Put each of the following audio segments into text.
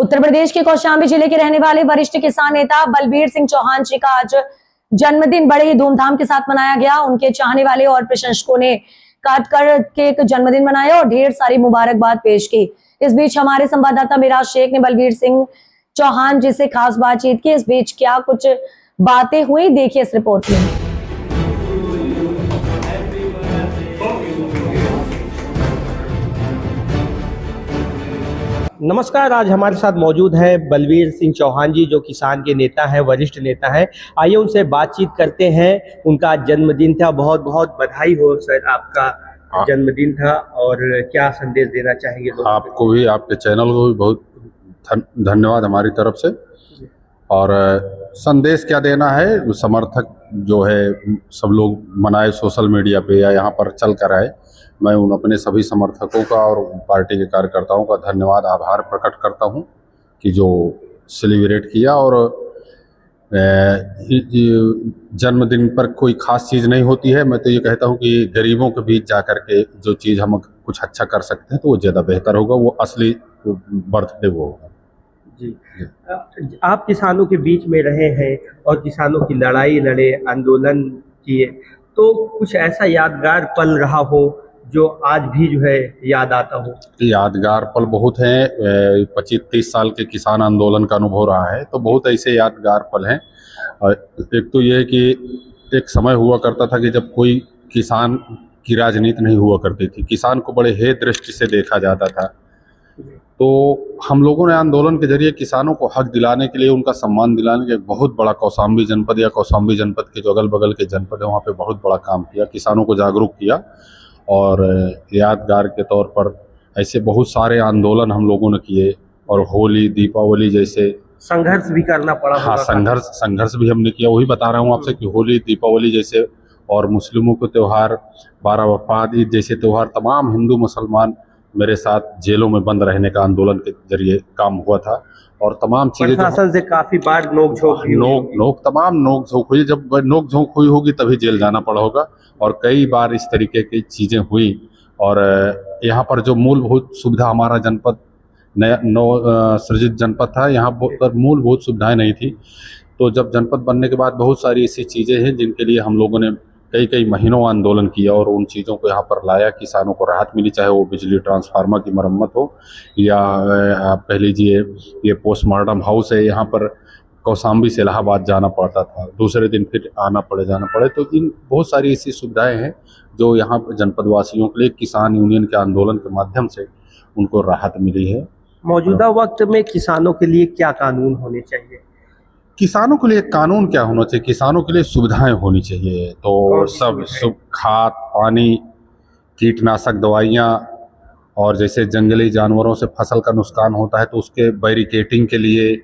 उत्तर प्रदेश के कौशाम्बी जिले के रहने वाले वरिष्ठ किसान नेता बलबीर सिंह चौहान जी का आज जन्मदिन बड़े ही धूमधाम के साथ मनाया गया। उनके चाहने वाले और प्रशंसकों ने काट कर केक जन्मदिन मनाया और ढेर सारी मुबारकबाद पेश की। इस बीच हमारे संवाददाता मिराज शेख ने बलबीर सिंह चौहान जी से खास बातचीत की। इस बीच क्या कुछ बातें हुई, देखिए इस रिपोर्ट में। नमस्कार, आज हमारे साथ मौजूद है बलबीर सिंह चौहान जी, जो किसान के नेता हैं, वरिष्ठ नेता हैं। आइए उनसे बातचीत करते हैं। उनका जन्मदिन था, बहुत बहुत बधाई हो सर, आपका जन्मदिन था। और क्या संदेश देना चाहेंगे? आपको भी, आपके चैनल को भी बहुत धन्यवाद हमारी तरफ से। और संदेश क्या देना है, समर्थक जो है सब लोग मनाए सोशल मीडिया पे या यहाँ पर चल कर आए। मैं उन अपने सभी समर्थकों का और पार्टी के कार्यकर्ताओं का धन्यवाद, आभार प्रकट करता हूँ कि जो सेलिब्रेट किया। और जन्मदिन पर कोई ख़ास चीज़ नहीं होती है। मैं तो ये कहता हूँ कि गरीबों के बीच जा कर के जो चीज़ हम कुछ अच्छा कर सकते हैं तो वो ज़्यादा बेहतर होगा, वो असली बर्थडे वो होगा। जी, आप किसानों के बीच में रहे हैं और किसानों की लड़ाई लड़े, आंदोलन किए, तो कुछ ऐसा यादगार पल रहा हो जो आज भी जो है याद आता हो? यादगार पल बहुत हैं। 25-30 साल के किसान आंदोलन का अनुभव रहा है, तो बहुत ऐसे यादगार पल हैं। एक तो ये है कि एक समय हुआ करता था कि जब कोई किसान की राजनीति नहीं हुआ करती थी, किसान को बड़े हेय दृष्टि से देखा जाता था। तो हम लोगों ने आंदोलन के जरिए किसानों को हक दिलाने के लिए, उनका सम्मान दिलाने के लिए बहुत बड़ा कौशाम्बी जनपद या कौशाम्बी जनपद के जो अगल बगल के जनपद है वहाँ पे बहुत बड़ा काम किया, किसानों को जागरूक किया। और यादगार के तौर पर ऐसे बहुत सारे आंदोलन हम लोगों ने किए। और होली, दीपावली जैसे संघर्ष भी करना पड़ा। हाँ, संघर्ष भी हमने किया। वही बता रहा हूँ आपसे कि होली, दीपावली जैसे, और मुस्लिमों के त्यौहार, 12 वफ़ात, ईद जैसे त्यौहार, तमाम हिंदू मुसलमान मेरे साथ जेलों में बंद रहने का आंदोलन के जरिए काम हुआ था। और तमाम चीज़ें प्रशासन से काफ़ी बार तमाम नोक झोंक हुई। जब नोक झोंक हुई होगी तभी जेल जाना पड़ा होगा। और कई बार इस तरीके की चीज़ें हुई। और यहाँ पर जो मूलभूत सुविधा, हमारा जनपद नया सृजित जनपद था, यहाँ पर मूलभूत सुविधाएं नहीं थी। तो जब जनपद बनने के बाद बहुत सारी ऐसी चीज़ें हैं जिनके लिए हम लोगों ने कई महीनों आंदोलन किया और उन चीज़ों को यहाँ पर लाया, किसानों को राहत मिली। चाहे वो बिजली ट्रांसफार्मर की मरम्मत हो, या आप कह लीजिए ये पोस्टमार्टम हाउस है, यहाँ पर कौशाम्बी से इलाहाबाद जाना पड़ता था, दूसरे दिन फिर जाना पड़े। तो इन बहुत सारी ऐसी सुविधाएं हैं जो यहाँ पर जनपद वासियों के लिए किसान यूनियन के आंदोलन के माध्यम से उनको राहत मिली है। मौजूदा वक्त में किसानों के लिए क्या कानून होने चाहिए? किसानों के लिए कानून क्या होना चाहिए? किसानों के लिए सुविधाएं होनी चाहिए। तो सब खाद, पानी, कीटनाशक दवाइयाँ, और जैसे जंगली जानवरों से फसल का नुकसान होता है तो उसके बैरिकेटिंग के लिए,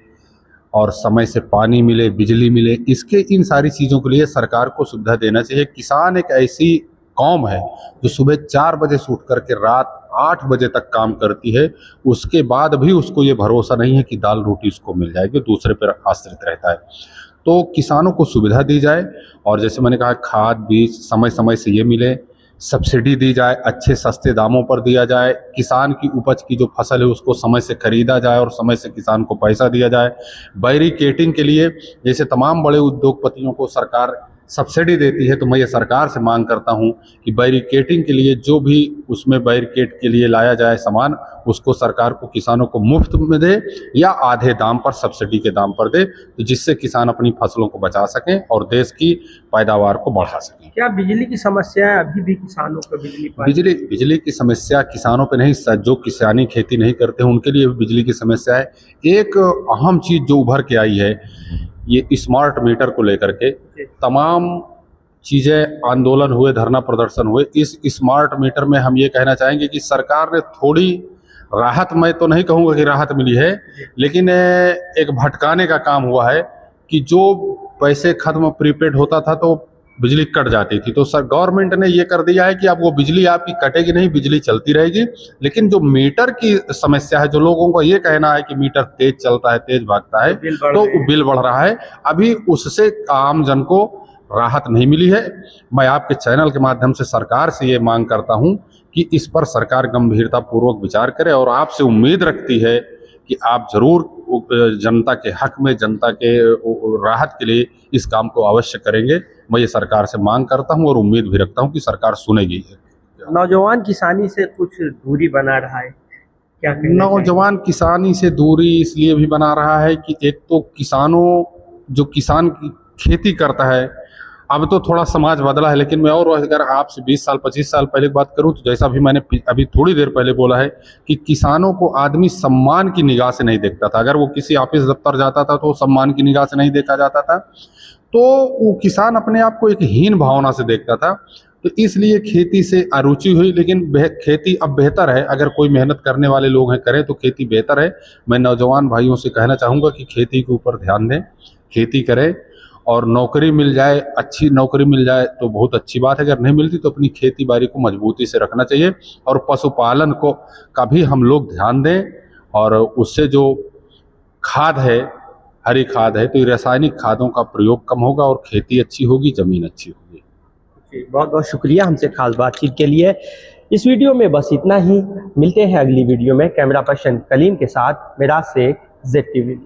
और समय से पानी मिले, बिजली मिले, इसके इन सारी चीज़ों के लिए सरकार को सुविधा देना चाहिए। किसान एक ऐसी कौम है जो सुबह 4 बजे से उठ करके रात 8 बजे तक काम करती है, उसके बाद भी उसको ये भरोसा नहीं है कि दाल रोटी उसको मिल जाएगी, दूसरे पर आश्रित रहता है। तो किसानों को सुविधा दी जाए, और जैसे मैंने कहा, खाद बीज समय समय से ये मिले, सब्सिडी दी जाए, अच्छे सस्ते दामों पर दिया जाए, किसान की उपज की जो फसल है उसको समय से खरीदा जाए और समय से किसान को पैसा दिया जाए। बैरिकेटिंग के लिए जैसे तमाम बड़े उद्योगपतियों को सरकार सब्सिडी देती है, तो मैं ये सरकार से मांग करता हूँ कि बैरिकेटिंग के लिए जो भी उसमें बैरिकेड के लिए लाया जाए सामान, उसको सरकार को किसानों को मुफ्त में दे या आधे दाम पर, सब्सिडी के दाम पर दे, तो जिससे किसान अपनी फसलों को बचा सकें और देश की पैदावार को बढ़ा सकें। क्या बिजली की समस्या है अभी भी किसानों को? बिजली की समस्या किसानों पे नहीं, जो किसानी खेती नहीं करते हैं उनके लिए भी बिजली की समस्या है। एक अहम चीज़ जो उभर के आई है, ये स्मार्ट मीटर को लेकर के तमाम चीज़ें, आंदोलन हुए, धरना प्रदर्शन हुए। इस स्मार्ट मीटर में हम ये कहना चाहेंगे कि सरकार ने थोड़ी राहत, मैं तो नहीं कहूँगा कि राहत मिली है, लेकिन एक भटकाने का काम हुआ है कि जो पैसे खत्म प्रीपेड होता था तो बिजली कट जाती थी। तो सर गवर्नमेंट ने ये कर दिया है कि अब वो बिजली आपकी कटेगी नहीं, बिजली चलती रहेगी। लेकिन जो मीटर की समस्या है, जो लोगों को ये कहना है कि मीटर तेज चलता है, तेज भागता है, तो बिल बढ़ रहा है, अभी उससे आम जन को राहत नहीं मिली है। मैं आपके चैनल के माध्यम से सरकार से ये मांग करता हूँ कि इस पर सरकार गंभीरता पूर्वक विचार करे, और आपसे उम्मीद रखती है कि आप जरूर जनता के हक में, जनता के राहत के लिए इस काम को अवश्य करेंगे। मैं ये सरकार से मांग करता हूँ और उम्मीद भी रखता हूँ कि सरकार सुनेगी। नौजवान किसानी से कुछ दूरी बना रहा है, क्या कहना चाहिए? नौजवान किसानी से दूरी इसलिए भी बना रहा है कि एक तो किसानों, जो किसान की खेती करता है, अब तो थोड़ा समाज बदला है, लेकिन मैं और अगर आपसे 20 साल 25 साल पहले की बात करूं तो जैसा भी मैंने अभी थोड़ी देर पहले बोला है कि किसानों को आदमी सम्मान की निगाह से नहीं देखता था। अगर वो किसी ऑफिस दफ्तर जाता था तो सम्मान की निगाह से नहीं देखा जाता था, तो वो किसान अपने आप को एक हीन भावना से देखता था। तो इसलिए खेती से अरुचि हुई, लेकिन खेती अब बेहतर है। अगर कोई मेहनत करने वाले लोग हैं करें तो खेती बेहतर है। मैं नौजवान भाइयों से कहना चाहूँगा कि खेती के ऊपर ध्यान दें, खेती करें, और नौकरी मिल जाए, अच्छी नौकरी मिल जाए तो बहुत अच्छी बात है। अगर नहीं मिलती तो अपनी खेती बाड़ी को मजबूती से रखना चाहिए, और पशुपालन को का भी हम लोग ध्यान दें, और उससे जो खाद है, हरी खाद है, तो रासायनिक खादों का प्रयोग कम होगा और खेती अच्छी होगी, ज़मीन अच्छी होगी। बहुत बहुत शुक्रिया हमसे खास बातचीत के लिए। इस वीडियो में बस इतना ही। मिलते हैं अगली वीडियो में। कैमरा पर्सन कलीम के साथ मेरा से ZTV।